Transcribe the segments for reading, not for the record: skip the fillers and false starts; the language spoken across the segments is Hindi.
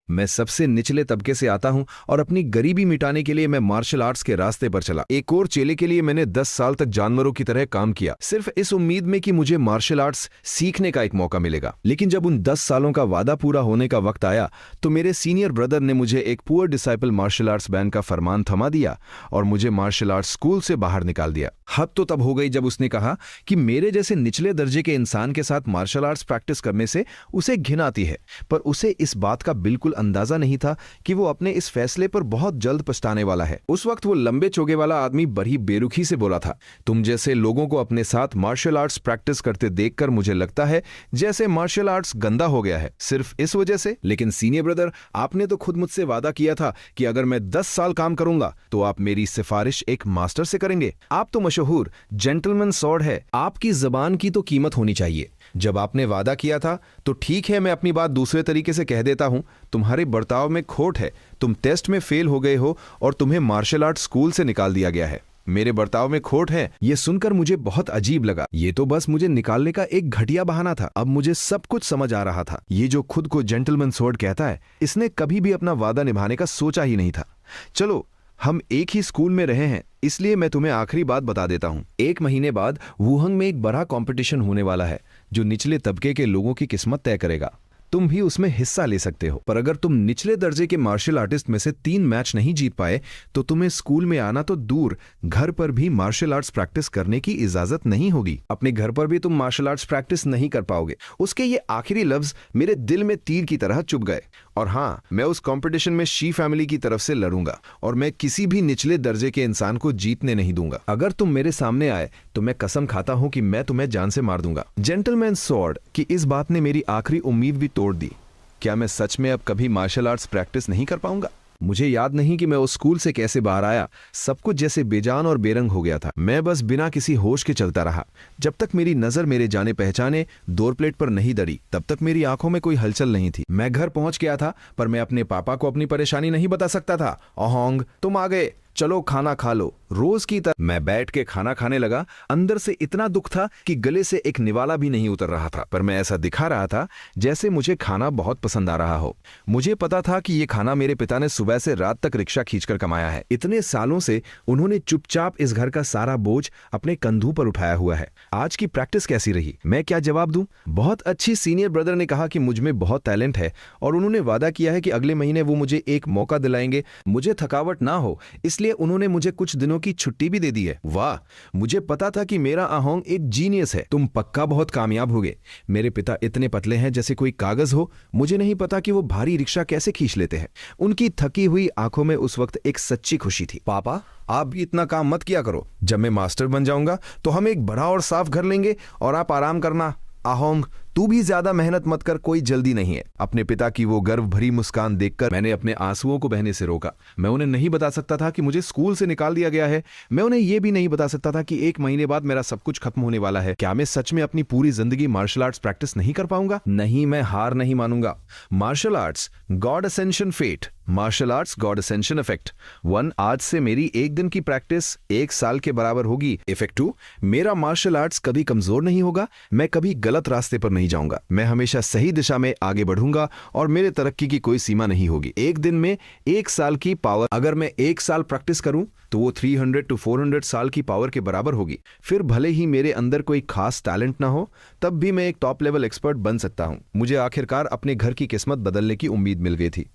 मैं सबसे निचले तबके से आता हूं और अपनी गरीबी मिटाने के लिए मैं मार्शल आर्ट्स के रास्ते पर चला। एक और चेले के लिए मैंने 10 साल तक जानवरों की तरह काम किया, सिर्फ इस उम्मीद में कि मुझे मार्शल आर्ट्स सीखने का एक मौका मिलेगा। लेकिन जब उन 10 सालों का वादा पूरा होने का वक्त आया तो मेरे सीनियर ब्रदर ने मुझे एक poor disciple martial arts ban का फरमान थमा दिया और मुझे मार्शल आर्ट्स स्कूल से बाहर निकाल दिया। हद तो तब हो गई जब उसने कहा कि मेरे जैसे निचले दर्जे के इंसान के साथ मार्शल आर्ट्स प्रैक्टिस करने से उसे घिन आती है। पर उसे इस बात का बिल्कुल अंदाजा नहीं था कि वो अपने इस फैसले पर बहुत जल्द पछताने वाला है। उस वक्त वो लंबे चोगे वाला आदमी बड़ी बेरुखी से बोला था, तुम जैसे लोगों को अपने साथ मार्शल आर्ट्स प्रैक्टिस करते देखकर मुझे लगता है जैसे मार्शल आर्ट्स गंदा हो गया है, सिर्फ इस वजह से। लेकिन सीनियर ब्रदर, आपने तो खुद मुझसे वादा किया था कि अगर मैं 10 साल काम करूंगा तो आप मेरी सिफारिश एक मास्टर से करेंगे। आप तो मशहूर जेंटलमैन सॉर्ड है, आपकी जबान की तो कीमत होनी चाहिए। जब आपने वादा किया था तो ठीक है, मैं अपनी बात दूसरे तरीके से कह देता हूं, तुम्हारे बर्ताव में खोट है। तुम टेस्ट में फेल हो गए हो और तुम्हें मार्शल आर्ट स्कूल से निकाल दिया गया है। मेरे बर्ताव में खोट है, यह सुनकर मुझे बहुत अजीब लगा। ये तो बस मुझे निकालने का एक घटिया बहाना था। अब मुझे सब कुछ समझ आ रहा था। ये जो खुद को जेंटलमैन सॉर्ड कहता है, इसने कभी भी अपना वादा निभाने का सोचा ही नहीं था। चलो, हम एक ही स्कूल में रहे हैं, इसलिए मैं तुम्हें आखिरी बात बता देता हूं। 1 महीने बाद वुहांग में एक बड़ा कंपटीशन होने वाला है जो निचले तबके के लोगों की किस्मत तय करेगा। तुम भी उसमें हिस्सा ले सकते हो, पर अगर तुम निचले दर्जे के मार्शल आर्टिस्ट में से 3 मैच नहीं जीत पाए तो तुम्हें स्कूल में आना तो दूर, घर पर भी मार्शल आर्ट्स प्रैक्टिस करने की इजाजत नहीं होगी। अपने घर पर भी तुम मार्शल आर्ट्स प्रैक्टिस नहीं कर पाओगे। उसके ये आखिरी लफ्ज मेरे दिल में तीर की तरह चुभ गए। और हाँ, मैं उस कंपटीशन में शी फैमिली की तरफ से लड़ूंगा और मैं किसी भी निचले दर्जे के इंसान को जीतने नहीं दूंगा। अगर तुम मेरे सामने आए तो मैं कसम खाता हूं कि मैं तुम्हें जान से मार दूंगा। जेंटलमैन सॉर्ड की इस बात ने मेरी आखिरी उम्मीद भी तोड़ दी। क्या मैं सच में अब कभी मार्शल आर्ट्स प्रैक्टिस नहीं कर पाऊंगा? मुझे याद नहीं कि मैं उस स्कूल से कैसे बाहर आया। सब कुछ जैसे बेजान और बेरंग हो गया था। मैं बस बिना किसी होश के चलता रहा जब तक मेरी नजर मेरे जाने पहचाने डोर प्लेट पर नहीं दड़ी। तब तक मेरी आंखों में कोई हलचल नहीं थी। मैं घर पहुंच गया था, पर मैं अपने पापा को अपनी परेशानी नहीं बता सकता था। ओहोंग, तुम आ गए, चलो खाना खा लो। रोज की तरह मैं बैठ के खाना खाने लगा। अंदर से इतना दुख था कि गले से एक निवाला भी नहीं उतर रहा था, पर मैं ऐसा दिखा रहा था जैसे मुझे खाना बहुत पसंद आ रहा हो। मुझे पता था कि ये खाना मेरे पिता ने सुबह से रात तक रिक्शा खींचकर कमाया है। इतने सालों से उन्होंने चुपचाप इस घर का सारा बोझ अपने कंधों पर उठाया हुआ है। आज की प्रैक्टिस कैसी रही? मैं क्या जवाब दूं? बहुत अच्छी। सीनियर ब्रदर ने कहा कि मुझ में बहुत टैलेंट है और उन्होंने वादा किया है कि अगले महीने वो मुझे एक मौका दिलाएंगे। मुझे थकावट ना हो इसलिए उन्होंने मुझे कुछ दिनों की छुट्टी भी दे दी है। वाह, मुझे पता था कि मेरा अहोंग एक जीनियस है। तुम पक्का बहुत कामयाब होगे। मेरे पिता इतने पतले हैं जैसे कोई कागज हो। मुझे नहीं पता कि वो भारी रिक्शा कैसे खींच लेते हैं। उनकी थकी हुई आंखों में उस वक्त एक सच्ची खुशी थी। पापा, आप भी इतना काम मत किया करो। जब मैं मास्टर बन जाऊंगा तो हम एक बड़ा और साफ घर लेंगे और आप आराम करना। अहोंग, तू भी ज्यादा मेहनत मत कर, कोई जल्दी नहीं है। अपने पिता की वो गर्व भरी मुस्कान देखकर मैंने अपने आंसुओं को बहने से रोका। मैं उन्हें नहीं बता सकता था कि मुझे स्कूल से निकाल दिया गया है। मैं उन्हें यह भी नहीं बता सकता था कि 1 महीने बाद मेरा सब कुछ खत्म होने वाला है। क्या मैं सच में अपनी पूरी जिंदगी मार्शल आर्ट्स प्रैक्टिस नहीं कर पाऊंगा? नहीं, मैं हार नहीं मानूंगा। Martial arts god ascension fate, martial arts god ascension effect 1। आज से मेरी 1 दिन की प्रैक्टिस 1 साल के बराबर होगी। इफेक्ट 2, मेरा मार्शल आर्ट्स कभी कमजोर नहीं होगा। मैं कभी गलत रास्ते पर नहीं जाऊंगा। मैं हमेशा सही दिशा में आगे बढ़ूंगा और मेरे तरक्की की कोई सीमा नहीं होगी। 1 दिन में 1 साल की पावर, अगर मैं 1 साल प्रैक्टिस करूं तो वो 300 to 400 साल की पावर के बराबर होगी। फिर भले ही मेरे अंदर कोई खास टैलेंट ना हो, तब भी मैं एक टॉप लेवल एक्सपर्ट बन सकता हूं। मुझे आखिरकार अपने घर की किस्मत बदलने की उम्मीद मिल गई थी।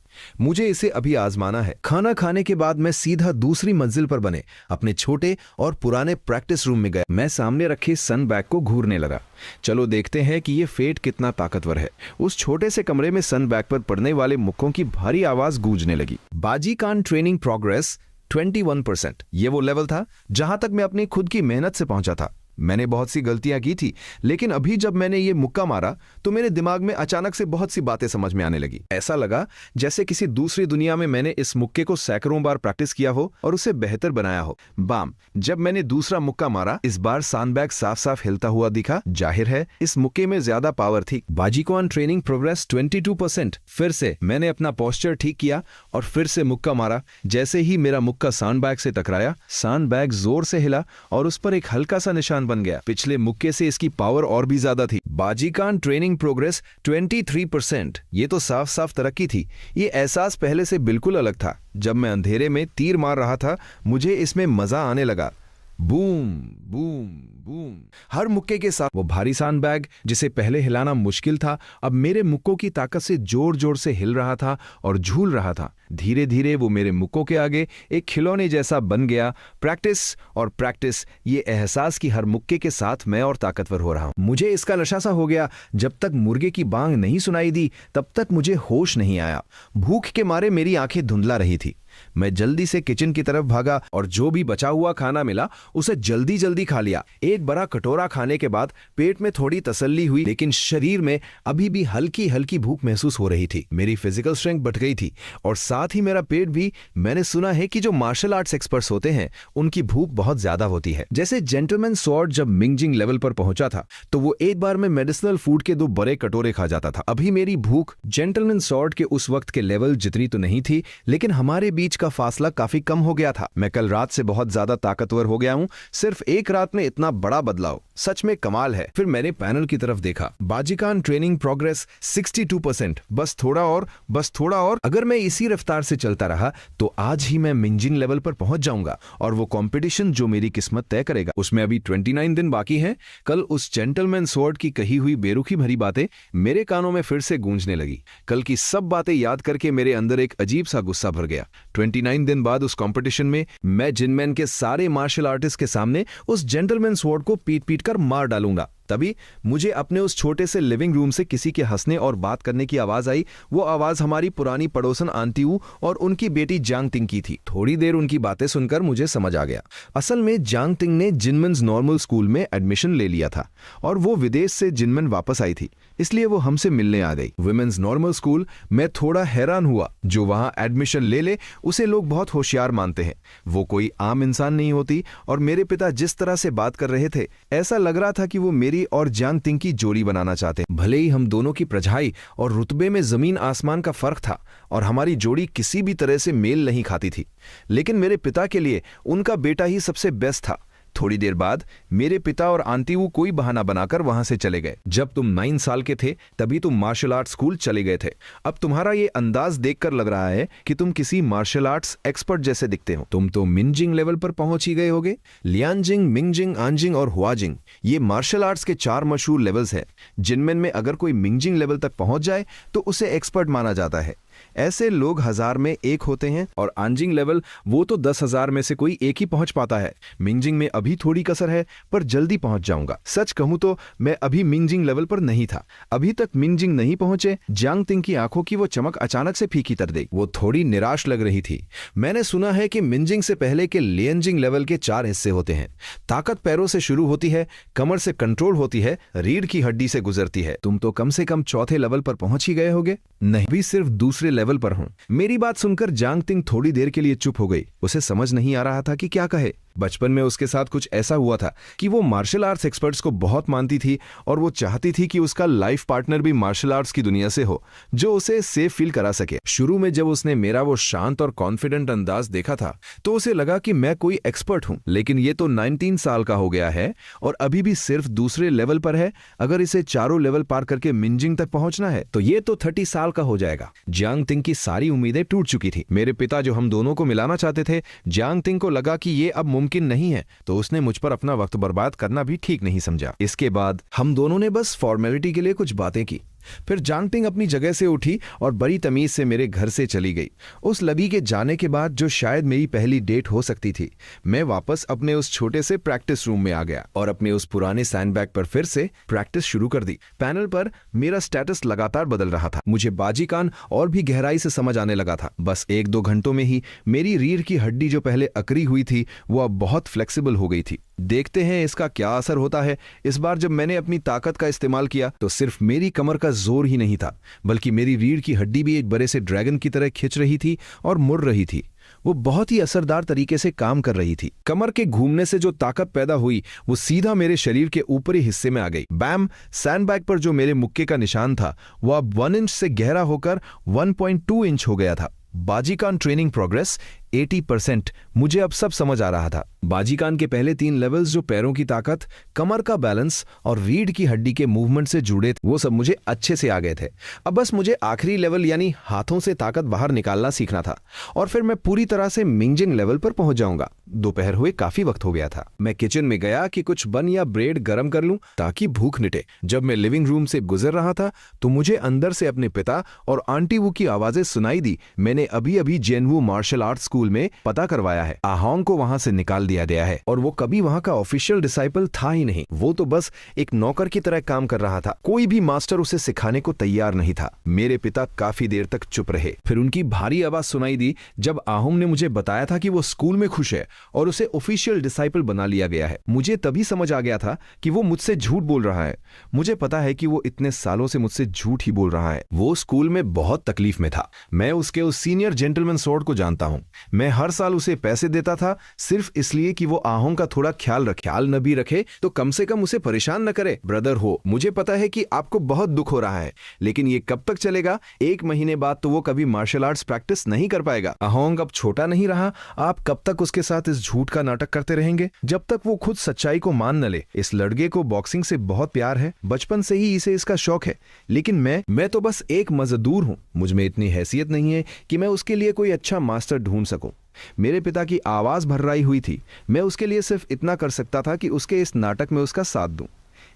मुझे इसे अभी आजमाना है। खाना खाने के बाद मैं सीधा दूसरी मंजिल पर बने अपने छोटे और पुराने प्रैक्टिस रूम में गया। मैं सामने रखे सन बैग को घूरने लगा। चलो देखते हैं कि ये फेट कितना ताकतवर है। उस छोटे से कमरे में सन बैग पर पड़ने वाले मुक्कों की भारी आवाज गूंजने लगी। बाजी कान ट्रेनिंग प्रोग्रेस 21%। ये वो लेवल था जहां तक मैं अपनी खुद की मेहनत से पहुंचा था। मैंने बहुत सी गलतियां की थी, लेकिन अभी जब मैंने ये मुक्का मारा तो मेरे दिमाग में अचानक से बहुत सी बातें समझ में आने लगी। ऐसा लगा जैसे किसी दूसरी दुनिया में मैंने इस मुक्के को सैकड़ों बार प्रैक्टिस किया हो और उसे बेहतर बनाया हो। बाम! जब मैंने दूसरा मुक्का मारा, इस बार सैंडबैग साफ साफ हिलता हुआ दिखा। जाहिर है इस मुक्के में ज्यादा पावर थी। बाजीकॉन ट्रेनिंग प्रोग्रेस 22%। फिर से मैंने अपना पोस्चर ठीक किया और फिर से मुक्का मारा। जैसे ही मेरा मुक्का सैंडबैग से टकराया, सैंडबैग जोर से हिला और उस पर एक हल्का सा निशान बाजीकान बन गया। पिछले मुक्के से इसकी पावर और भी ज्यादा थी। बाजीकान ट्रेनिंग प्रोग्रेस 23%। ये तो साफ साफ तरक्की थी। ये एहसास पहले से बिल्कुल अलग था। जब मैं अंधेरे में तीर मार रहा था, मुझे इसमें मजा आने लगा। Boom boom boom. हर मुक्के के साथ वो भारी सैंडबैग जिसे पहले हिलाना मुश्किल था, अब मेरे मुक्कों की ताकत से जोर जोर से हिल रहा था और झूल रहा था। धीरे धीरे वो मेरे मुक्कों के आगे एक खिलौने जैसा बन गया। प्रैक्टिस और प्रैक्टिस, ये एहसास कि हर मुक्के के साथ मैं और ताकतवर हो रहा हूं। मुझे इसका नशा सा हो गया। जब तक मुर्गे की बांग नहीं सुनाई दी, तब तक मुझे होश नहीं आया। भूख के मारे मेरी आंखें धुंधला रही थी। मैं जल्दी से किचन की तरफ भागा और जो भी बचा हुआ खाना मिला उसे जल्दी जल्दी खा लिया। एक बड़ा कटोरा खाने के बाद पेट में थोड़ी तसल्ली हुई, लेकिन शरीर में अभी भी हल्की हल्की भूख महसूस हो रही थी। मेरी फिजिकल स्ट्रेंथ बढ़ गई थी और साथ ही मेरा पेट भी। मैंने सुना है कि जो मार्शल आर्ट्स एक्सपर्ट्स होते हैं उनकी भूख बहुत ज्यादा होती है। जैसे जेंटलमैन स्वॉर्ड जब मिंगजिंग लेवल पर पहुंचा था तो वो एक बार में मेडिसिनल फूड के 2 बड़े कटोरे खा जाता था। अभी मेरी भूख जेंटलमैन स्वॉर्ड के उस वक्त के लेवल जितनी तो नहीं थी, लेकिन हमारे बीच का फासला काफी कम हो गया था। मैं कल रात से बहुत ज्यादा ताकतवर हो गया हूं। सिर्फ एक रात में इतना बड़ा बदलाव सच में कमाल है। फिर मैंने पैनल की तरफ देखा। बाजीकान ट्रेनिंग प्रोग्रेस 62%। बस थोड़ा और, बस थोड़ा और। अगर मैं इसी रफ्तार से चलता रहा तो आज ही मैं मिंजिंग लेवल पर पहुंच जाऊंगा और वो कंपटीशन जो मेरी किस्मत तय करेगा। उसमें अभी 29 दिन बाकी हैं। कल उस जेंटलमैन स्वॉर्ड की कही हुई बेरुखी भरी बातें मेरे कानों में फिर से गूंजने लगी। कल की सब बातें याद करके मेरे अंदर एक अजीब सा गुस्सा भर गया। 29 दिन बाद उस कंपटीशन में मैं जिनमैन के सारे मार्शल आर्टिस्ट के सामने उस जेंटलमैन स्वॉर्ड को पीट पीट कर मार डालूंगा। तभी मुझे अपने उस छोटे से लिविंग रूम से किसी के हंसने और बात करने की आवाज आई। वो आवाज हमारी पुरानी पड़ोसन आंटी वू और उनकी बेटी जांग तिंग की थी। थोड़ी देर उनकी बातें सुनकर मुझे समझ आ गया। असल में जांग तिंग ने जिनमैन नॉर्मल स्कूल में एडमिशन ले लिया था और वो विदेश से जिनमैन वापस आई थी, इसलिए वो हमसे मिलने आ गई। Women's normal school. मैं थोड़ा हैरान हुआ। जो वहां एडमिशन ले उसे लोग बहुत होशियार मानते हैं। वो कोई आम इंसान नहीं होती और मेरे पिता जिस तरह से बात कर रहे थे, ऐसा लग रहा था कि वो मेरी और जांग तिंग की जोड़ी बनाना चाहते। भले ही हम दोनों की प्रजाई और रुतबे में जमीन आसमान का फर्क था और हमारी जोड़ी किसी भी तरह से मेल नहीं खाती थी, लेकिन मेरे पिता के लिए उनका बेटा ही सबसे बेस्ट था। थोड़ी देर बाद मेरे पिता और आंटी वो कोई बहाना बनाकर वहां से चले गए। जब तुम 9 साल के थे तभी तुम मार्शल आर्ट स्कूल चले गए थे। अब तुम्हारा ये अंदाज देखकर लग रहा है कि तुम किसी मार्शल आर्ट्स एक्सपर्ट जैसे दिखते हो। तुम तो मिंजिंग लेवल पर पहुंच ही गए होगे। लियांजिंग, मिंगजिंग, आंजिंग और हुआजिंग, ये मार्शल आर्ट्स के 4 मशहूर लेवल्स हैं, जिनमें में अगर कोई मिंजिंग लेवल तक पहुंच जाए तो उसे एक्सपर्ट माना जाता है। ऐसे लोग 1000 में एक होते हैं और आंजिंग लेवल वो तो 10,000 में से कोई एक ही पहुंच पाता है। मिंजिंग में अभी थोड़ी कसर है, पर जल्दी पहुंच जाऊंगा। सच कहूं तो मैं अभी मिंजिंग लेवल पर नहीं था। अभी तक मिंजिंग नहीं पहुंचे। जांग तिंग की आंखों की वो चमक अचानक से फीकी कर दी। वो थोड़ी निराश लग रही थी। मैंने सुना है कि मिंजिंग से पहले के लियांजिंग लेवल के 4 हिस्से होते हैं। ताकत पैरों से शुरू होती है, कमर से कंट्रोल होती है, रीढ़ की हड्डी से गुजरती है। तुम तो कम से कम चौथे लेवल पर पहुंच ही गए होगे। नहीं, भी सिर्फ दूसरे लेवल पर हूं। मेरी बात सुनकर जांग तिंग थोड़ी देर के लिए चुप हो गई। उसे समझ नहीं आ रहा था कि क्या कहे। बचपन में उसके साथ कुछ ऐसा हुआ था कि वो मार्शल आर्ट्स एक्सपर्ट्स को बहुत मानती थी और वो चाहती थी कि उसका लाइफ पार्टनर भी मार्शल आर्ट्स की दुनिया से हो, जो उसे सेफ फील करा सके। शुरू में जब उसने मेरा वो शांत और कॉन्फिडेंट अंदाज देखा था तो उसे लगा कि मैं कोई एक्सपर्ट हूं, लेकिन ये तो 19 साल का हो गया है और अभी भी सिर्फ दूसरे लेवल पर है। अगर इसे चारों लेवल पार करके मिंजिंग तक पहुंचना है तो ये तो 30 साल का हो जाएगा। जांग तिंग की सारी उम्मीदें टूट चुकी थी। मेरे पिता जो हम दोनों को मिलाना चाहते थे, जांग तिंग को लगा कि ये अब मुमकिन नहीं है, तो उसने मुझ पर अपना वक्त बर्बाद करना भी ठीक नहीं समझा। इसके बाद हम दोनों ने बस फॉर्मेलिटी के लिए कुछ बातें की। फिर जांग तिंग अपनी जगह से उठी और बड़ी तमीज से मेरे घर से चली गई। उस लबी के जाने के बाद, जो शायद मेरी पहली डेट हो सकती थी, मैं वापस अपने उस छोटे से प्रैक्टिस रूम में आ गया और अपने उस पुराने सैंडबैग पर फिर से प्रैक्टिस शुरू कर दी। पैनल पर मेरा स्टेटस लगातार बदल रहा था। मुझे बाजीकान और भी गहराई से समझ आने लगा था। बस 1-2 घंटों में ही मेरी रीढ़ की हड्डी जो पहले अकड़ी हुई थी वो अब बहुत फ्लेक्सिबल हो गई थी। देखते हैं इसका क्या असर होता है। इस बार जब मैंने अपनी ताकत का इस्तेमाल किया तो सिर्फ मेरी कमर का जोर ही नहीं था, बल्कि मेरी रीढ़ की हड्डी भी एक बड़े से ड्रैगन की तरह खिंच रही थी और मुड़ रही थी। वो बहुत ही असरदार तरीके से काम कर रही थी। कमर के घूमने से जो ताकत पैदा हुई वो सीधा मेरे शरीर के ऊपरी हिस्से में आ गई। बैम! सैंडबैग पर जो मेरे मुक्के का निशान था वो अब 1 इंच से गहरा होकर 1.2 इंच हो गया था। बाजीकान ट्रेनिंग प्रोग्रेस 80%। मुझे अब सब समझ आ रहा था। बाजीकान के पहले 3 लेवल्स जो पैरों की ताकत, कमर का बैलेंस और रीढ़ की हड्डी के मूवमेंट से जुड़े थे, वो सब मुझे अच्छे से आ गए थे। अब बस मुझे आखिरी लेवल यानी हाथों से ताकत बाहर निकालना सीखना था और फिर मैं पूरी तरह से मिंजिंग लेवल पर पहुंच जाऊंगा। दोपहर हुए काफी वक्त हो गया था। मैं किचन में गया कि कुछ बन या ब्रेड गरम कर लूं ताकि भूख मिटे। जब मैं लिविंग रूम से गुजर रहा था तो मुझे अंदर से अपने पिता और आंटी वू की आवाजें सुनाई दी। मैंने अभी अभी जेनवू मार्शल आर्ट स्कूल में पता करवाया है। आहोंग को वहां से निकाल दिया गया है और वो कभी वहां का ऑफिशियल डिसाइपल था ही नहीं। वो तो बस एक नौकर की तरह काम कर रहा था। कोई भी मास्टर उसे सिखाने को तैयार नहीं था। मेरे पिता काफी देर तक चुप रहे। फिर उनकी भारी आवाज सुनाई दी जब आहोंग ने मुझे बताया था कि वो स्कूल में खुश है और उसे ऑफिशियल डिसाइपल बना लिया गया है। मुझे तभी समझ आ गया था कि वो मुझसे झूठ बोल रहा है। मुझे पता है कि वो इतने सालों से मुझसे झूठ ही बोल रहा है। वो स्कूल में बहुत तकलीफ में था। मैं उसके उस सीनियर जेंटलमैन सॉर्ट को जानता हूं। मैं हर साल उसे पैसे देता था सिर्फ इसलिए कि वो आहोंग का थोड़ा ख्याल न भी रखे तो कम से कम उसे परेशान न करे। ब्रदर हो, मुझे पता है कि आपको बहुत दुख हो रहा है, लेकिन ये कब तक चलेगा? 1 महीने बाद तो वो कभी मार्शल आर्ट्स प्रैक्टिस नहीं कर पाएगा। आहोंग अब छोटा नहीं रहा। आप कब तक उसके साथ इस झूठ का नाटक करते रहेंगे जब तक वो खुद सच्चाई को मान न ले? इस लड़के को बॉक्सिंग से बहुत प्यार है। बचपन से ही इसे इसका शौक है, लेकिन मैं तो बस एक मजदूर हूं। मुझ में इतनी हैसियत नहीं है कि मैं उसके लिए कोई अच्छा मास्टर ढूंढ सकूं। मेरे पिता की आवाज भर्राई हुई थी। मैं उसके लिए सिर्फ इतना कर सकता था कि उसके इस नाटक में उसका साथ दूं।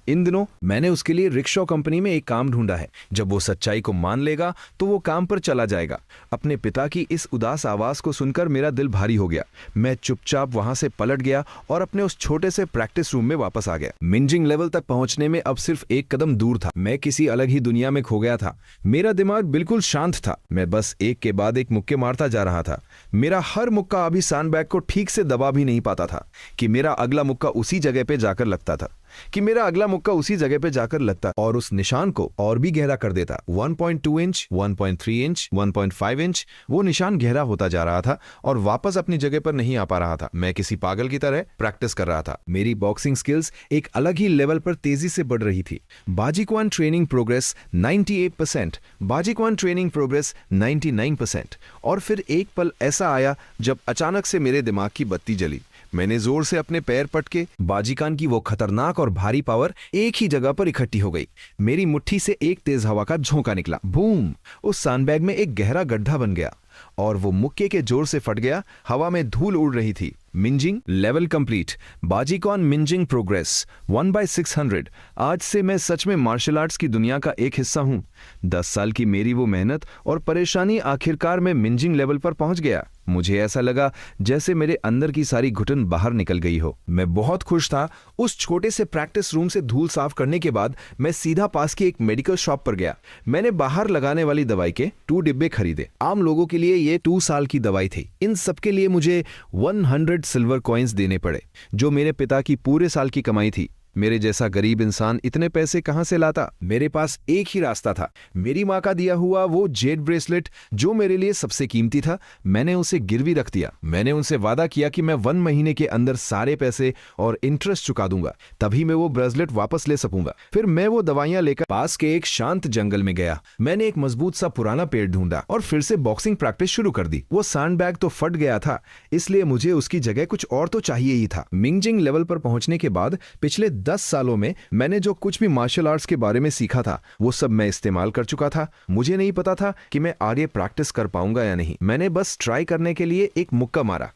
इन दिनों मैंने उसके लिए रिक्शा कंपनी में एक काम ढूंढा है। जब वो सच्चाई को मान लेगा तो वो काम पर चला जाएगा। अपने पिता की इस उदास आवाज को सुनकर मेरा दिल भारी हो गया। मैं चुपचाप वहां से पलट गया और अपने उस छोटे से प्रैक्टिस रूम में वापस आ गया। मिंजिंग लेवल तक पहुंचने में अब सिर्फ एक कदम दूर था। मैं किसी अलग ही दुनिया में खो गया था। मेरा दिमाग बिल्कुल शांत था। मैं बस एक के बाद एक मुक्के मारता जा रहा था। मेरा हर मुक्का अभी सैंडबैग को ठीक से दबा भी नहीं पाता था कि मेरा अगला मुक्का उसी जगह पे जाकर लगता और उस निशान को और भी गहरा कर देता। 1.2 इंच, 1.3 इंच, 1.5 इंच, वो निशान गहरा होता जा रहा था और वापस अपनी जगह पर नहीं आ पा रहा था। मैं किसी पागल की तरह प्रैक्टिस कर रहा था। मेरी बॉक्सिंग स्किल्स एक अलग ही लेवल पर तेजी से बढ़ रही थी। बाजीक्वान ट्रेनिंग प्रोग्रेस 98%, बाजीक्वान ट्रेनिंग प्रोग्रेस 99%। और फिर एक पल ऐसा आया जब अचानक से मेरे दिमाग की बत्ती जली। मैंने जोर से अपने पैर पटके। बाजीकान की वो खतरनाक और भारी पावर एक ही जगह पर इकट्ठी हो गई। मेरी मुट्ठी से एक तेज हवा का झोंका निकला। बूम! उस सैंडबैग में एक गहरा गड्ढा बन गया और वो मुक्के के जोर से फट गया। हवा में धूल उड़ रही थी। मिंजिंग लेवल कंप्लीट। बाजीकॉन मिंजिंग प्रोग्रेस 1/600। आज से मैं सच में मार्शल आर्ट्स की दुनिया का एक हिस्सा हूं। 10 साल की मेरी वो मेहनत और परेशानी आखिरकार मैं मिंजिंग लेवल पर पहुंच गया। मुझे ऐसा लगा जैसे मेरे अंदर की सारी घुटन बाहर निकल गई हो। मैं बहुत खुश था। उस छोटे से प्रैक्टिस रूम से धूल साफ करने के बाद मैं सीधा पास की एक मेडिकल शॉप पर गया। मैंने बाहर लगाने वाली दवाई के 2 डिब्बे खरीदे। आम लोगों के लिए ये 2 साल की दवाई थी। इन सबके लिए मुझे 100 सिल्वर कॉइन्स देने पड़े, जो मेरे पिता की पूरे साल की कमाई थी। मेरे जैसा गरीब इंसान इतने पैसे कहां से लाता? मेरे पास एक ही रास्ता था। मेरी मां का दिया हुआ वो जेड ब्रेसलेट जो मेरे लिए सबसे कीमती था, मैंने उसे गिरवी रख दिया। मैंने उनसे वादा किया कि मैं 1 महीने के अंदर सारे पैसे और इंटरेस्ट चुका दूंगा, तभी मैं वो ब्रेसलेट वापस ले सकूंगा। फिर मैं वो दवाइयां लेकर पास के एक शांत जंगल में गया। मैंने एक मजबूत सा पुराना पेड़ ढूंढा और फिर से बॉक्सिंग प्रैक्टिस शुरू कर दी। वो सैंडबैग तो फट गया था, इसलिए मुझे उसकी जगह कुछ और तो चाहिए ही था। मिंजिंग लेवल पर पहुंचने के बाद पिछले 10 सालों में मैंने जो कुछ भी मार्शल आर्ट्स के बारे में सीखा था वो सब मैं इस्तेमाल कर चुका था। मुझे नहीं पता था कि मैं आगे प्रैक्टिस कर पाऊंगा या नहीं। मैंने बस ट्राई करने के लिए एक मुक्का मारा।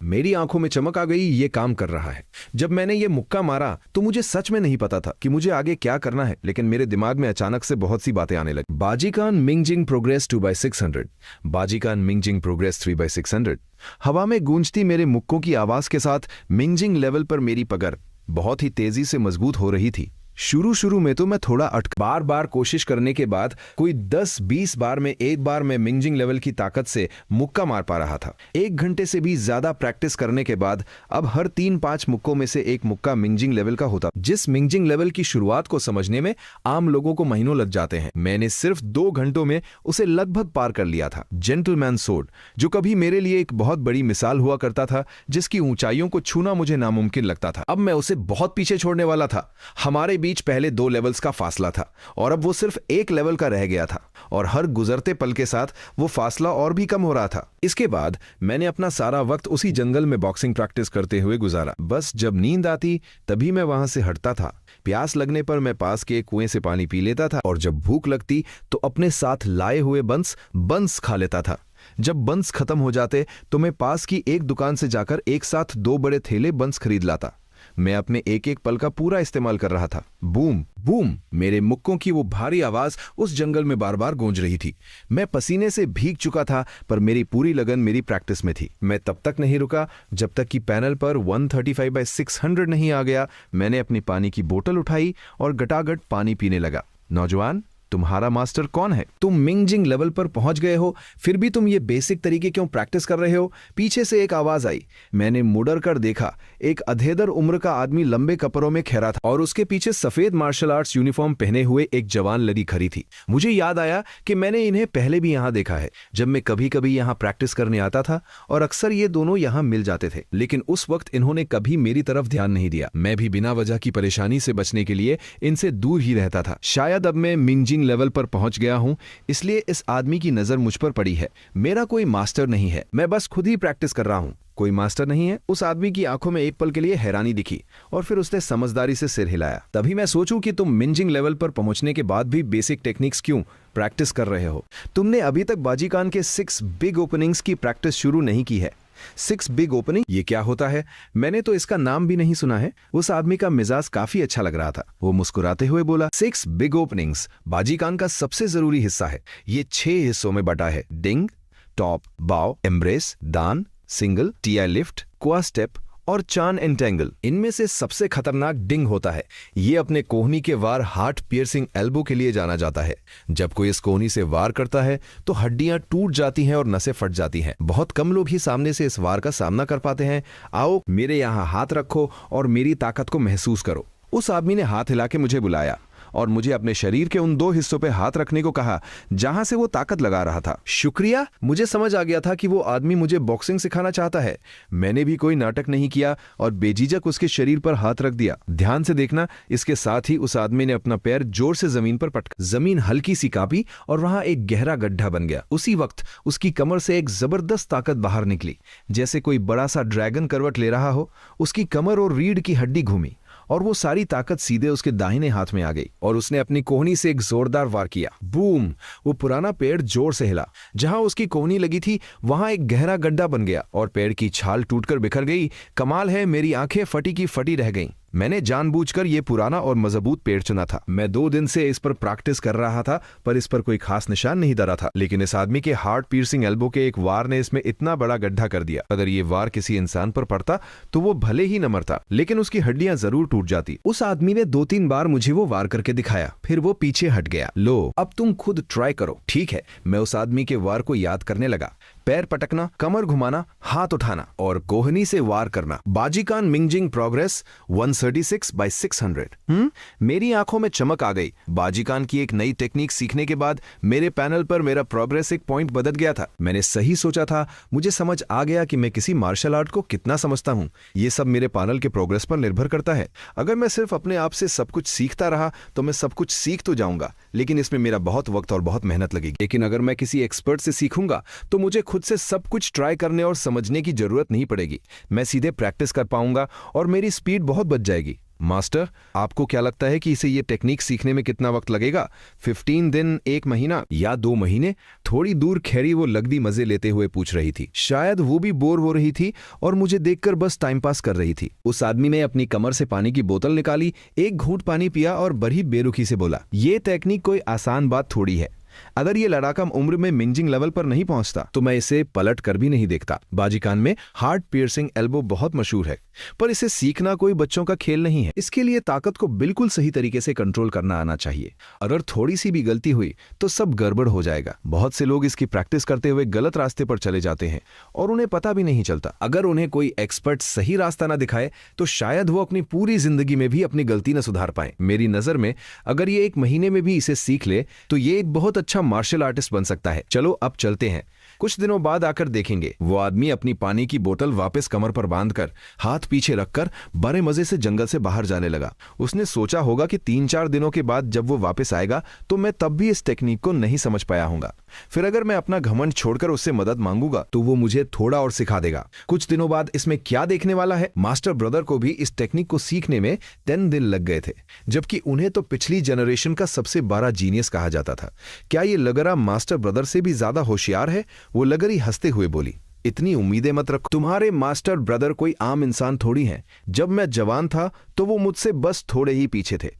मेरी आंखों में चमक आ गई, ये काम कर रहा है। जब मैंने ये मुक्का मारा तो मुझे सच में नहीं पता था कि मुझे आगे क्या करना है, लेकिन मेरे दिमाग में अचानक से बहुत सी बातें आने लगी। बाजीकान मिंजिंग प्रोग्रेस 2/600, बाजीकान मिंजिंग प्रोग्रेस 3/600। हवा में गूंजती मेरे मुक्कों की आवाज के साथ मिंजिंग लेवल पर मेरी पकड़ बहुत ही तेजी से मजबूत हो रही थी। शुरू में तो मैं थोड़ा बार बार कोशिश करने के बाद कोई 10-20 बार में एक बार मैं मिंजिंग लेवल की ताकत से मुक्का मार पा रहा था। 1 घंटे से भी ज्यादा प्रैक्टिस करने के बाद अब हर 3-5 मुक्कों में से एक मुक्का मिंजिंग लेवल का होता। जिस मिंजिंग लेवल की शुरुआत को समझने में आम लोगों को महीनों लग जाते हैं, मैंने सिर्फ 2 घंटों में उसे लगभग पार कर लिया था। जेंटलमैन सोर्ड, जो कभी मेरे लिए एक बहुत बड़ी मिसाल हुआ करता था, जिसकी ऊंचाइयों को छूना मुझे नामुमकिन लगता था, अब मैं उसे बहुत पीछे छोड़ने वाला था। हमारे बीच पहले 2 लेवल्स का फासला था और अब वो सिर्फ 1 लेवल का रह गया था और हर गुजरते पल के साथ वो फासला और भी कम हो रहा था। इसके बाद मैंने अपना सारा वक्त उसी जंगल में बॉक्सिंग प्रैक्टिस करते हुए गुजारा। बस जब नींद आती तभी मैं वहां से हटता था। प्यास लगने पर मैं पास के कुएं से पानी पी लेता था और जब भूख लगती तो अपने साथ लाए हुए बंस खा लेता था। जब बंस खत्म हो जाते तो मैं पास की एक दुकान से जाकर एक साथ 2 बड़े थैले बंस खरीद लाता। मैं अपने एक एक पल का पूरा इस्तेमाल कर रहा था। बूम बूम, मेरे मुक्कों की वो भारी आवाज उस जंगल में बार बार गूंज रही थी। मैं पसीने से भीग चुका था पर मेरी पूरी लगन मेरी प्रैक्टिस में थी। मैं तब तक नहीं रुका जब तक कि पैनल पर 135/600 नहीं आ गया। मैंने अपनी पानी की बोतल उठाई और गटागट पानी पीने लगा। नौजवान, तुम्हारा मास्टर कौन है? तुम मिंगजिंग लेवल पर पहुंच गए हो, फिर भी तुम ये बेसिक तरीके क्यों प्रैक्टिस कर रहे हो? पीछे से एक आवाज आई। मैंने मुड़कर कर देखा। एक अधेदर उम्र का आदमी लंबे कपड़ों में खड़ा था और उसके पीछे सफेद मार्शल आर्ट्स यूनिफॉर्म पहने हुए एक जवान लड़ी खड़ी थी। मुझे याद आया कि मैंने इन्हें पहले भी यहां देखा है, जब मैं कभी कभी यहां प्रैक्टिस करने आता था और अक्सर ये दोनों यहां मिल जाते थे। लेकिन उस वक्त इन्होंने कभी मेरी तरफ ध्यान नहीं दिया। मैं भी बिना वजह की परेशानी से बचने के लिए इनसे दूर ही रहता था। शायद अब मैं मिंगजिंग लेवल पर पहुंच गया हूं, इसलिए इस आदमी की नजर मुझ पर पड़ी है। मेरा कोई मास्टर नहीं है, मैं बस खुद ही प्रैक्टिस कर रहा हूं। कोई मास्टर नहीं है? उस आदमी की आंखों में एक पल के लिए हैरानी दिखी और फिर उसने समझदारी से सिर हिलाया। तभी मैं सोचूं कि तुम मिंजिंग लेवल पर पहुंचने के बाद भी बेसिक टेक्निक्स क्यों प्रैक्टिस कर रहे हो? तुमने अभी तक बाजीकान के 6 बिग ओपनिंग्स की प्रैक्टिस शुरू नहीं की है। 6 बिग ओपनिंग, ये क्या होता है? मैंने तो इसका नाम भी नहीं सुना है। उस आदमी का मिजाज काफी अच्छा लग रहा था। वो मुस्कुराते हुए बोला, 6 बिग ओपनिंग्स बाजीकान का सबसे जरूरी हिस्सा है। ये 6 हिस्सों में बटा है। डिंग, टॉप, बाव, एम्ब्रेस, दान, सिंगल, टीआई लिफ्ट, क्वा स्टेप और चान एंटेंगल। इनमें से सबसे खतरनाक डिंग होता है। ये अपने कोहनी के वार हार्ट पियर्सिंग एल्बो के लिए जाना जाता है। जब कोई इस कोहनी से वार करता है तो हड्डियां टूट जाती हैं और नसें फट जाती हैं। बहुत कम लोग ही सामने से इस वार का सामना कर पाते हैं। आओ मेरे यहाँ हाथ रखो और मेरी ताकत को महसूस करो। उस आदमी ने हाथ हिला के मुझे बुलाया और मुझे अपने शरीर के उन 2 हिस्सों पे हाथ रखने को कहा जहां से वो ताकत लगा रहा था। शुक्रिया। मुझे समझ आ गया था कि वो आदमी मुझे बॉक्सिंग सिखाना चाहता है। मैंने भी कोई नाटक नहीं किया और बेझिझक उसके शरीर पर हाथ रख दिया। ध्यान से देखना, इसके साथ ही उस आदमी ने अपना पैर जोर से जमीन पर पटका। जमीन हल्की सी कांपी और वहां एक गहरा गड्ढा बन गया। उसी वक्त उसकी कमर से एक जबरदस्त ताकत बाहर निकली, जैसे कोई बड़ा सा ड्रैगन करवट ले रहा हो। उसकी कमर और रीढ़ की हड्डी घूमी और वो सारी ताकत सीधे उसके दाहिने हाथ में आ गई और उसने अपनी कोहनी से एक जोरदार वार किया। बूम! वो पुराना पेड़ जोर से हिला। जहां उसकी कोहनी लगी थी वहां एक गहरा गड्ढा बन गया और पेड़ की छाल टूटकर बिखर गई। कमाल है, मेरी आंखें फटी की फटी रह गईं। मैंने जानबूझकर ये पुराना और मजबूत पेड़ चुना था। मैं 2 दिन से इस पर प्रैक्टिस कर रहा था पर इस पर कोई खास निशान नहीं धरा था। लेकिन इस आदमी के हार्ट पियर्सिंग एल्बो के एक वार ने इसमें इतना बड़ा गड्ढा कर दिया। अगर ये वार किसी इंसान पर पड़ता तो वो भले ही न मरता, लेकिन उसकी हड्डियां जरूर टूट जाती। उस आदमी ने 2-3 बार मुझे वो वार करके दिखाया, फिर वो पीछे हट गया। लो, अब तुम खुद ट्राई करो। ठीक है। मैं उस आदमी के वार को याद करने लगा। पैर पटकना, कमर घुमाना, हाथ उठाना और कोहनी से वार करना। बाजीकान मिंजिंग प्रोग्रेस 136/600। मेरी आंखों में चमक आ गई। बाजीकान की एक नई टेक्निक सीखने के बाद मेरे पैनल पर मेरा प्रोग्रेस एक पॉइंट बदल गया था। मैंने सही सोचा था। मुझे समझ आ गया कि मैं किसी मार्शल आर्ट को कितना समझता हूँ। ये सब मेरे पैनल के प्रोग्रेस पर निर्भर करता है। अगर मैं सिर्फ अपने आप से सब कुछ सीखता रहा तो मैं सब कुछ सीख तो जाऊंगा, लेकिन इसमें मेरा बहुत वक्त और बहुत मेहनत लगेगी। लेकिन अगर मैं किसी एक्सपर्ट से सीखूंगा तो मुझे खुद से सब कुछ ट्राई करने और समझने की जरूरत नहीं पड़ेगी। मैं सीधे प्रैक्टिस कर पाऊंगा और मेरी स्पीड बहुत बच जाएगी। मास्टर, आपको क्या लगता है कि इसे ये टेक्निक सीखने में कितना वक्त लगेगा? 15 दिन, 1 महीना या 2 महीने? थोड़ी दूर खैरी वो लगदी मजे लेते हुए पूछ रही थी। शायद वो भी बोर हो रही थी और मुझे देखकर बस टाइम पास कर रही थी। उस आदमी ने अपनी कमर से पानी की बोतल निकाली, एक घूंट पानी पिया और बड़ी बेरुखी से बोला, ये टेक्निक कोई आसान बात थोड़ी है। अगर ये लड़ाका उम्र में मिंजिंग लेवल पर नहीं पहुंचता तो मैं इसे पलट कर भी नहीं देखता। बाजीकान में हार्ट पियर्सिंग एल्बो बहुत मशहूर है, पर इसे सीखना कोई बच्चों का खेल नहीं है। इसके लिए ताकत को बिल्कुल सही तरीके से कंट्रोल करना आना चाहिए। अगर थोड़ी सी भी गलती हुई तो सब गड़बड़ हो जाएगा। बहुत से लोग इसकी प्रैक्टिस करते हुए गलत रास्ते पर चले जाते हैं और उन्हें पता भी नहीं चलता। अगर उन्हें कोई एक्सपर्ट सही रास्ता ना दिखाए तो शायद वो अपनी पूरी जिंदगी में भी अपनी गलती न सुधार पाए। मेरी नजर में अगर ये 1 महीने में भी इसे सीख ले तो ये एक बहुत अच्छा मार्शल आर्टिस्ट बन सकता है। चलो अब चलते हैं। कुछ दिनों बाद आकर देखेंगे। वो आदमी अपनी पानी की बोतल वापस कमर पर बांधकर हाथ पीछे रखकर बड़े मजे से जंगल से बाहर जाने लगा। उसने सोचा होगा कि 3-4 दिनों के बाद जब वो वापस आएगा तो मैं तब भी इस टेक्निक को नहीं समझ पाया हूंगा। फिर अगर मैं अपना घमंड छोड़कर उससे मदद मांगूंगा तो वो मुझे थोड़ा और सिखा देगा। कुछ दिनों बाद इसमें क्या देखने वाला है। मास्टर ब्रदर को भी इस टेक्निक को सीखने में 10 दिन लग गए थे, जबकि उन्हें तो पिछली जनरेशन का सबसे बड़ा जीनियस कहा जाता था। क्या ये लगरा मास्टर ब्रदर से भी ज्यादा होशियार है? वो लगरी हंसते हुए बोली, इतनी उम्मीदें मत रखो। तुम्हारे मास्टर ब्रदर कोई आम इंसान थोड़ी हैं। जब मैं जवान था तो वो मुझसे बस थोड़े ही पीछे थे।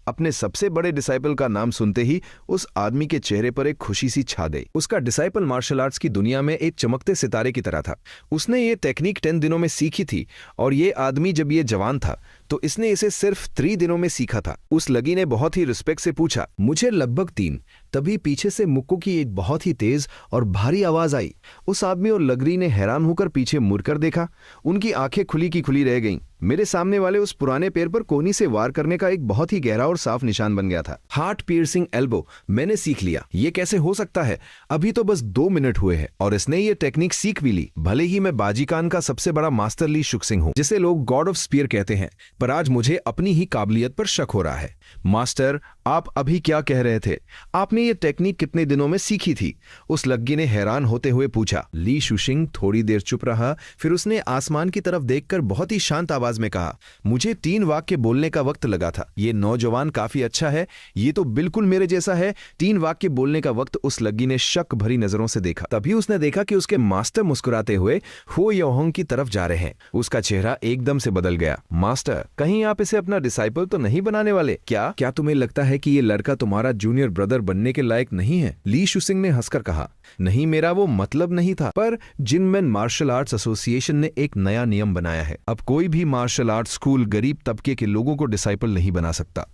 अपने सबसे बड़े डिसाइपल का नाम सुनते ही उस आदमी के चेहरे पर एक खुशी सी छा गई। उसका डिसाइपल मार्शल आर्ट्स की दुनिया में एक चमकते सितारे की तरह था। उसने ये टेक्निक 10 दिनों में सीखी थी और ये आदमी जब ये जवान था तो इसने इसे सिर्फ 3 दिनों में सीखा था। उस लगी ने बहुत ही रिस्पेक्ट से पूछा, मुझे लगभग 3। तभी पीछे से मुक्कू की एक बहुत ही तेज और भारी आवाज आई। उस आदमी और लगरी ने हैरान होकर पीछे मुड़कर देखा। उनकी आंखें खुली की खुली रह गईं। मेरे सामने वाले उस पुराने पैर पर कोनी से वार करने का एक बहुत ही गहरा और साफ निशान बन गया था। हार्ट पियर्सिंग एल्बो मैंने सीख लिया। ये कैसे हो सकता है? अभी तो बस 2 मिनट हुए हैं और इसने ये टेक्निक सीख भी ली। भले ही मैं बाजीकान का सबसे बड़ा मास्टर ली शुक्सिंग हूं, जिसे लोग गॉड ऑफ स्पीयर कहते हैं, पर आज मुझे अपनी ही काबिलियत पर शक हो रहा है। मास्टर, आप अभी क्या कह रहे थे? आपने ये टेक्निक कितने दिनों में सीखी थी? उस लग्गी ने हैरान होते हुए पूछा। ली शुशिंग थोड़ी देर चुप रहा, फिर उसने आसमान की तरफ देखकर बहुत ही शांत आवाज में कहा, मुझे 3 वाक्य बोलने का वक्त लगा था। ये नौजवान काफी अच्छा है। ये तो बिल्कुल मेरे जैसा है। 3 वाक्य बोलने का वक्त। उस लग्गी ने शक भरी नजरों से देखा। तभी उसने देखा कि उसके मास्टर मुस्कुराते हुए हो योहोंग की तरफ जा रहे हैं। उसका चेहरा एकदम से बदल गया। मास्टर, कहीं आप इसे अपना डिसाइपल तो नहीं बनाने वाले? क्या तुम्हें लगता है कि ये लड़का तुम्हारा जूनियर ब्रदर बनने के लायक नहीं है? ली शुसिंग ने हंसकर कहा, नहीं, मेरा वो मतलब नहीं था। पर जिनमैन मार्शल आर्ट्स एसोसिएशन ने एक नया नियम बनाया है। अब कोई भी मार्शल आर्ट्स स्कूल गरीब तबके के लोगों को डिसाइपल नहीं बना सकता।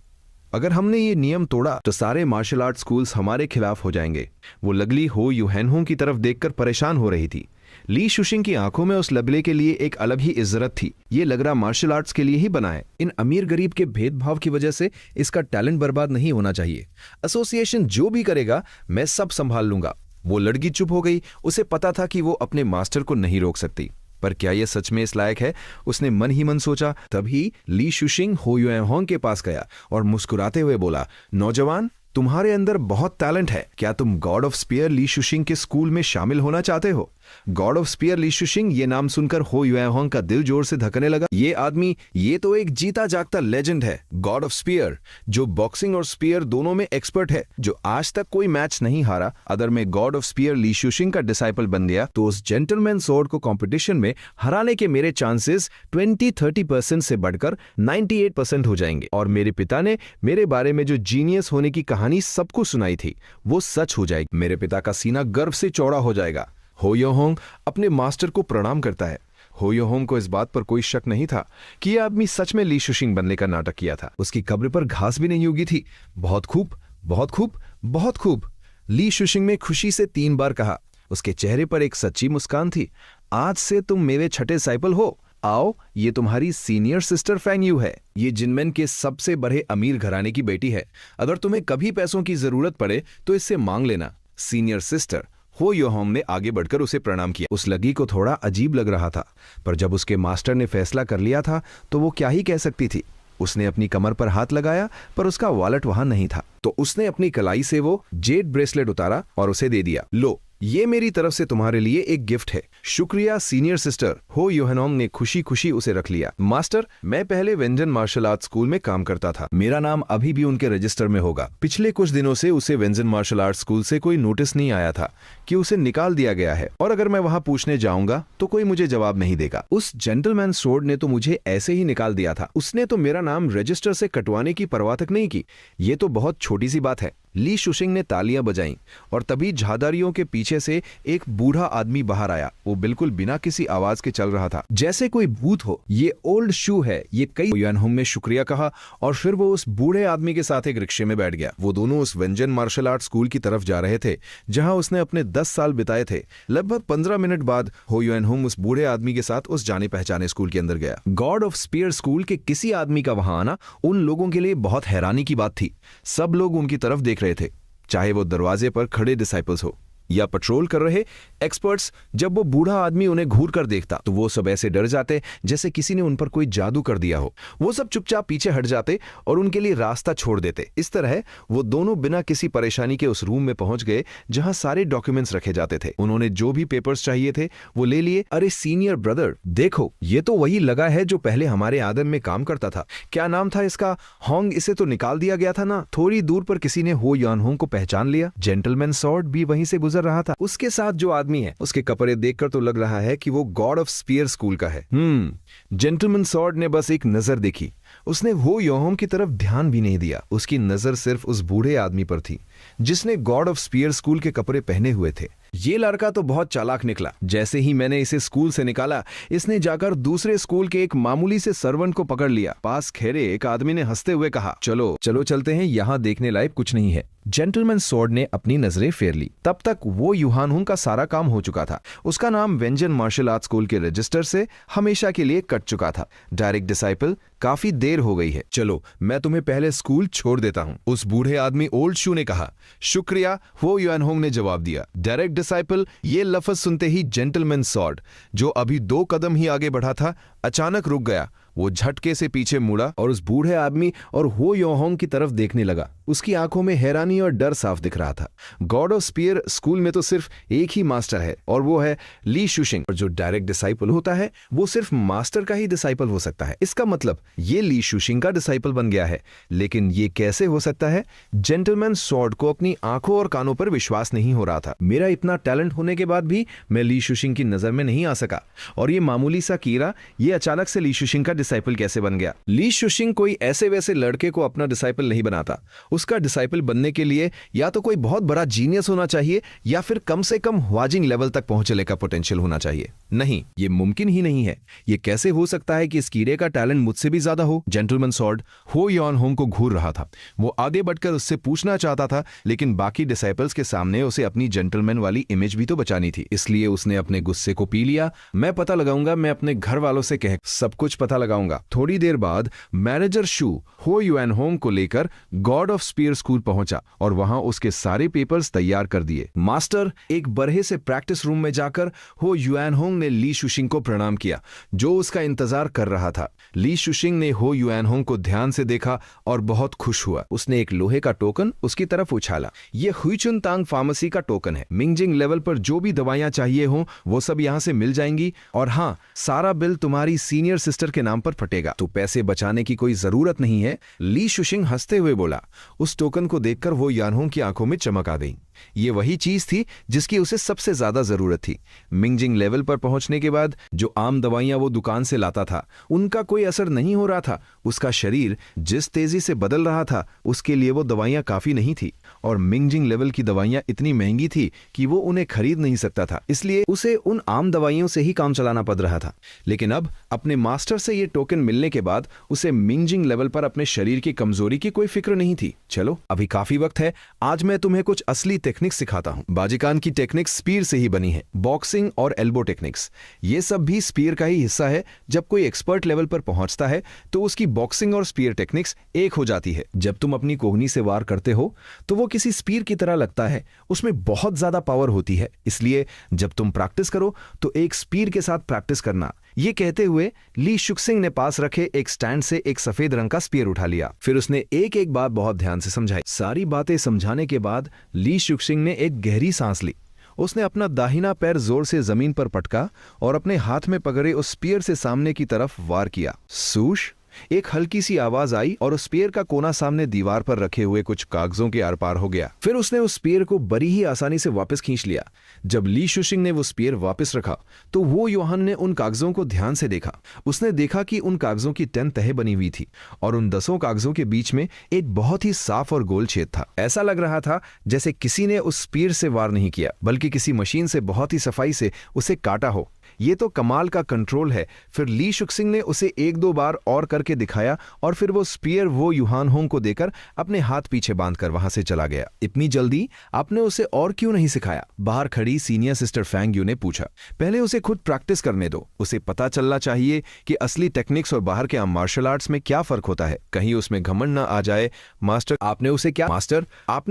अगर हमने ये नियम तोड़ा तो सारे मार्शल आर्ट स्कूल्स हमारे खिलाफ हो जाएंगे। वो लगली हो यूहेनहोंग की तरफ देखकर परेशान हो रही थी। ली शुशिंग की आंखों में उस लबले के लिए एक अलग ही इज्जत थी। ये लग रहा मार्शल आर्ट्स के लिए ही बना है। इन अमीर गरीब के भेदभाव की वजह से इसका टैलेंट बर्बाद नहीं होना चाहिए। एसोसिएशन जो भी करेगा मैं सब संभाल लूंगा। वो लड़की चुप हो गई। उसे पता था कि वो अपने मास्टर को नहीं रोक सकती, पर क्या यह सच में इस लायक है? उसने मन ही मन सोचा। तभी ली शुशिंग हो यूएहोंग के पास गया और मुस्कुराते हुए बोला, नौजवान, तुम्हारे अंदर बहुत टैलेंट है। क्या तुम गॉड ऑफ स्पीयर ली शुशिंग के स्कूल में शामिल होना चाहते हो? गॉड ऑफ स्पीयर ली शुशिंग, ये नाम सुनकर हो यूएहोंग का दिल जोर से धड़कने लगा। ये आदमी, ये तो एक जीता जागता लेजेंड है। गॉड ऑफ स्पीयर, जो बॉक्सिंग और स्पीयर दोनों में एक्सपर्ट है, जो आज तक कोई मैच नहीं हारा। अगर मैं गॉड ऑफ स्पीयर ली शुशिंग का डिसाइपल बन गया तो उस जेंटलमैन स्वॉर्ड को कंपटीशन में हराने के मेरे चांसेस 20-30% से बढ़कर 98% हो जाएंगे। और मेरे पिता ने मेरे बारे में जो जीनियस होने की कहानी सबको सुनाई थी, वो सच हो जाएगी। मेरे पिता का सीना गर्व से चौड़ा हो जाएगा। हो यूएहोंग अपने मास्टर को प्रणाम करता है। हो यूएहोंग को इस बात पर कोई शक नहीं था कि यह आदमी सच में ली शुशिंग बनने का नाटक किया था। उसकी कब्र पर घास भी नहीं उगी थी। बहुत खूब, बहुत खूब, बहुत खूब, ली शुशिंग ने खुशी से 3 बार कहा। उसके चेहरे पर एक सच्ची मुस्कान थी। आज से तुम मेरे छठे डिसाइपल हो। आओ, ये तुम्हारी सीनियर सिस्टर फैंग यू है। ये जिनमैन के सबसे बड़े अमीर घराने की बेटी है। अगर तुम्हें कभी पैसों की जरूरत पड़े तो इससे मांग लेना। Senior sister. हो यूएहोंग ने आगे बढ़कर उसे प्रणाम किया। उस लगी को थोड़ा अजीब लग रहा था, पर जब उसके मास्टर ने फैसला कर लिया था तो वो क्या ही कह सकती थी। उसने अपनी कमर पर हाथ लगाया, पर उसका वॉलेट वहां नहीं था, तो उसने अपनी कलाई से वो जेड ब्रेसलेट उतारा और उसे दे दिया। लो, ये मेरी तरफ से तुम्हारे लिए एक गिफ्ट है। शुक्रिया सीनियर सिस्टर। हो यूएहोंग ने खुशी खुशी उसे रख लिया। मास्टर, मैं पहले वेंजन मार्शल आर्ट स्कूल में काम करता था। मेरा नाम अभी भी उनके रजिस्टर में होगा। पिछले कुछ दिनों से उसे वेंजन मार्शल आर्ट स्कूल से कोई नोटिस नहीं आया था कि उसे निकाल दिया गया है, और अगर मैं वहां पूछने जाऊंगा तो कोई मुझे जवाब नहीं देगा। उस जेंटलमैन स्वॉर्ड ने तो मुझे ऐसे ही निकाल दिया था। उसने तो मेरा नाम रजिस्टर से कटवाने की परवाह तक नहीं की। ये तो बहुत छोटी सी बात है। ली शुशिंग ने तालियां बजाईं और तभी झादारियों के पीछे से एक बूढ़ा आदमी बाहर आया। वो बिल्कुल बिना किसी आवाज के चल रहा था, जैसे कोई भूत हो। ये ओल्ड शू है। ये कई यूएनहोंग ने शुक्रिया कहा और फिर वो उस बूढ़े आदमी के साथ एक रिक्शे में बैठ गया। वो दोनों उस वेंजन मार्शल आर्ट स्कूल की तरफ जा रहे थे जहां उसने अपने 10 साल बिताए थे। लगभग 15 मिनट बाद हो यूएनहोंग उस बूढ़े आदमी के साथ उस जाने पहचाने स्कूल के अंदर गया। गॉड ऑफ स्पीयर स्कूल के किसी आदमी का वहां आना उन लोगों के लिए बहुत हैरानी की बात थी। सब लोग उनकी तरफ देख रहे थे, चाहे वो दरवाजे पर खड़े डिसाइपल्स हो या पेट्रोल कर रहे एक्सपर्ट्स, जब वो बूढ़ा आदमी उन्हें घूर कर देखता तो वो सब ऐसे डर जाते जैसे किसी ने उन पर कोई जादू कर दिया हो। वो सब चुपचाप पीछे हट जाते और उनके लिए रास्ता छोड़ देते। इस तरह वो दोनों बिना किसी परेशानी के उस रूम में पहुंच गए जहां सारे डॉक्यूमेंट्स रखे जाते थे। उन्होंने जो भी पेपर्स चाहिए थे वो ले लिए। अरे सीनियर ब्रदर, देखो ये तो वही लगा है जो पहले हमारे आदम में काम करता था। क्या नाम था इसका? होंग। इसे तो निकाल दिया गया था ना। थोड़ी दूर पर किसी ने हो यान होंग को पहचान लिया। जेंटलमैन सॉर्ड भी वहीं से गुजर रहा था। उसके साथ जो आदमी है उसके कपड़े देखकर तो लग रहा है कि वो गॉड ऑफ स्पीयर स्कूल का है। जेंटलमैन सॉर्ड ने बस एक नजर देखी। उसने हो योहोम की तरफ ध्यान भी नहीं दिया। उसकी नजर सिर्फ उस बूढ़े आदमी पर थी जिसने गॉड ऑफ स्पीयर स्कूल के कपड़े पहने हुए थे। ये लड़का तो बहुत चालाक निकला। जैसे ही मैंने इसे स्कूल से निकाला, इसने जाकर दूसरे स्कूल के एक मामूली से सर्वेंट को पकड़ लिया। पास खड़े एक आदमी ने हंसते हुए कहा, चलो चलो चलते हैं, यहाँ देखने लायक कुछ नहीं है। जेंटलमैन सॉर्ड ने अपनी नजरें फेर ली। तब तक वो युहान हुंग का सारा काम हो चुका था। उसका नाम वेंजन मार्शल आर्ट स्कूल के रजिस्टर से हमेशा के लिए कट चुका था। डायरेक्ट डिसाइपल, काफी देर हो गई है, चलो मैं तुम्हें पहले स्कूल छोड़ देता हूं। उस बूढ़े आदमी ओल्ड शू ने कहा। शुक्रिया, वो युहान हुंग ने जवाब दिया। डायरेक्ट डिसाइपल, ये लफ्ज सुनते ही जेंटलमैन सॉर्ड, जो अभी 2 कदम ही आगे बढ़ा था, अचानक रुक गया। वो झटके से पीछे मुड़ा और उस बूढ़े आदमी और हो योहोंग की तरफ देखने लगा। उसकी आंखों में हैरानी और डर साफ दिख रहा था। गॉड ऑफ स्पीयर स्कूल में तो सिर्फ एक ही मास्टर है और वो है ली शुशिंग। और जो डायरेक्ट डिसाइपल होता है वो सिर्फ मास्टर का ही डिसाइपल हो सकता है। इसका मतलब ये ली शुशिंग का डिसाइपल बन गया है। लेकिन ये कैसे हो सकता है? जेंटलमैन सॉर्ड को अपनी आंखों और कानों पर विश्वास नहीं हो रहा था। मेरा इतना टैलेंट होने के बाद भी मैं ली शुशिंग की नजर में नहीं आ सका, और ये मामूली सा कीड़ा ये अचानक से ली शुशिंग का डिसाइपल कैसे बन गया? ली शुशिंग कोई ऐसे वैसे लड़के को अपना डिसाइपल नहीं बनाता। उसका डिसाइपल बनने के लिए या तो कोई बहुत बड़ा जीनियस होना चाहिए या फिर कम से कम ह्वाजिंग लेवल तक पहुंचने का पोटेंशियल होना चाहिए। नहीं, ये मुमकिन ही नहीं है। ये कैसे हो सकता है कि इस कीड़े का टैलेंट मुझसे भी ज्यादा हो? जेंटलमैन सॉर्ड हो यान होंग को घूर रहा था। वो आगे बढ़कर उससे पूछना चाहता था, लेकिन बाकी डिसाइपल्स के सामने उसे अपनी जेंटलमैन वाली इमेज भी तो बचानी थी। इसलिए उसने अपने गुस्से को पी लिया। मैं पता लगाऊंगा, मैं अपने घर वालों से कह सब कुछ पता लगाऊंगा। थोड़ी देर बाद मैनेजर शू हो युआन होंग को लेकर गॉड ऑफ स्पीयर स्कूल पहुंचा और वहां उसके सारे पेपर्स तैयार कर दिए। मास्टर, एक बरहे से प्रैक्टिस रूम में जाकर हो युआन होंग ने ली शुशिंग को प्रणाम किया, जो उसका इंतजार कर रहा था। ली शुशिंग ने हो युआन होंग को ध्यान से देखा और बहुत खुश हुआ। उसने एक लोहे का टोकन उसकी तरफ उछाला। यह हुईचुन तांग फार्मेसी का टोकन है। मिंगजिंग लेवल पर जो भी दवाइयां चाहिए हो वो सब यहां से मिल जाएंगी, और हाँ, सारा बिल तुम्हारी सीनियर सिस्टर के नाम पर फटेगा, तो पैसे बचाने की कोई जरूरत नहीं है। ली शुशिंग हंसते हुए बोला। उस टोकन को देखकर वो यानहोंग की आंखों में चमक आ गई। ये वही चीज थी जिसकी उसे सबसे ज्यादा जरूरत थी। मिंगजिंग लेवल पर पहुंचने के बाद जो आम दवाइयां वो दुकान से लाता था उनका कोई असर नहीं हो रहा था। उसका शरीर जिस तेजी से बदल रहा था उसके लिए वो दवाइयां काफी नहीं थी, और मिंगजिंग लेवल की दवाइयां इतनी महंगी थी कि वो उन्हें खरीद नहीं सकता था। इसलिए उसे उन आम दवाइयों से ही काम चलाना पड़ रहा था। लेकिन अब अपने मास्टर से ये टोकन मिलने के बाद उसे मिंगजिंग लेवल पर अपने शरीर की कमजोरी की कोई फिक्र नहीं थी। चलो, अभी काफी वक्त है, आज मैं तुम्हें कुछ असली टेक्निक्स सिखाता हूं। बाजिकान की टेक्निक्स स्पीयर से ही बनी है। बॉक्सिंग और एल्बो टेक्निक्स, ये सब भी स्पीयर का ही हिस्सा है। जब कोई एक्सपर्ट लेवल पर पहुंचता है तो उसकी बॉक्सिंग और स्पीयर टेक्निक्स एक हो जाती है। जब तुम अपनी कोहनी से वार करते हो तो वो किसी स्पीयर की तरह लगता है, उसमें बहुत ज्यादा पावर होती है। इसलिए जब तुम प्रैक्टिस करो तो एक स्पीयर के साथ प्रैक्टिस करना। ये कहते हुए ली शुक्सिंग ने पास रखे एक स्टैंड से एक सफेद रंग का स्पीयर उठा लिया। फिर उसने एक एक बात बहुत ध्यान से समझाई। सारी बातें समझाने के बाद ली शुक्सिंग ने एक गहरी सांस ली। उसने अपना दाहिना पैर जोर से जमीन पर पटका और अपने हाथ में पकड़े उस स्पीयर से सामने की तरफ वार किया। सूश, एक हल्की सी आवाज आई और उस स्पीयर का कोना सामने दीवार पर रखे हुए कुछ कागजों के आर पार हो गया। फिर उसने उस स्पीयर को बड़ी ही आसानी से वापस खींच लिया। जब ली शुशिंग ने वो स्पीयर वापस रखा तो वो योहान ने उन कागजों को ध्यान से देखा। उसने देखा कि उन कागजों की 10 तहें बनी हुई थी और उन 10 कागजों के बीच में एक बहुत ही साफ और गोल छेद था। ऐसा लग रहा था जैसे किसी ने उस स्पीयर से वार नहीं किया, बल्कि किसी मशीन से बहुत ही सफाई से उसे काटा हो। ये तो कमाल का कंट्रोल है। फिर ली शुक्सिंग ने उसे एक दो बार और करके दिखाया और फिर वो स्पीयर वो यूहान होंग को देकर अपने हाथ पीछे बांधकर वहां से चला गया। इतनी जल्दी आपने उसे और क्यों नहीं सिखाया? बाहर खड़ी सीनियर सिस्टर फैंग यू ने पूछा। पहले उसे खुद प्रैक्टिस करने दो, उसे पता चलना चाहिए कि असली टेक्निक्स और बाहर के आम मार्शल आर्ट्स में क्या फर्क होता है। कहीं उसमें घमंड ना आ जाए। मास्टर आपने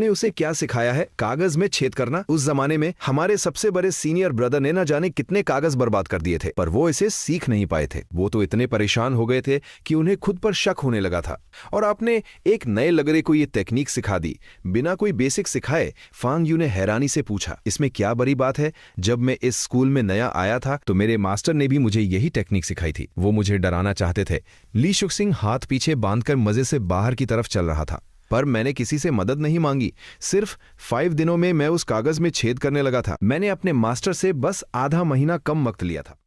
उसे क्या सिखाया है? कागज में छेद करना। उस जमाने में हमारे सबसे बड़े सीनियर ब्रदर ने न जाने कितने कागज बर्बाद कर दिए थे, पर वो इसे सीख नहीं पाए थे। वो तो इतने परेशान हो गए थे कि उन्हें खुद पर शक होने लगा था, और आपने एक नए लगरे को ये टेक्निक सिखा दी बिना कोई बेसिक सिखाए। फांग यू ने हैरानी से पूछा, इसमें क्या बड़ी बात है? जब मैं इस स्कूल में नया आया था तो मेरे मास्टर ने भी मुझे यही टेक्निक सिखाई थी। वो मुझे डराना चाहते थे। ली शुक्सिंग हाथ पीछे बांधकर मजे से बाहर की तरफ चल रहा था। पर मैंने किसी से मदद नहीं मांगी। सिर्फ 5 दिनों में मैं उस कागज में छेद करने लगा था। मैंने अपने मास्टर से बस आधा महीना कम वक्त लिया था।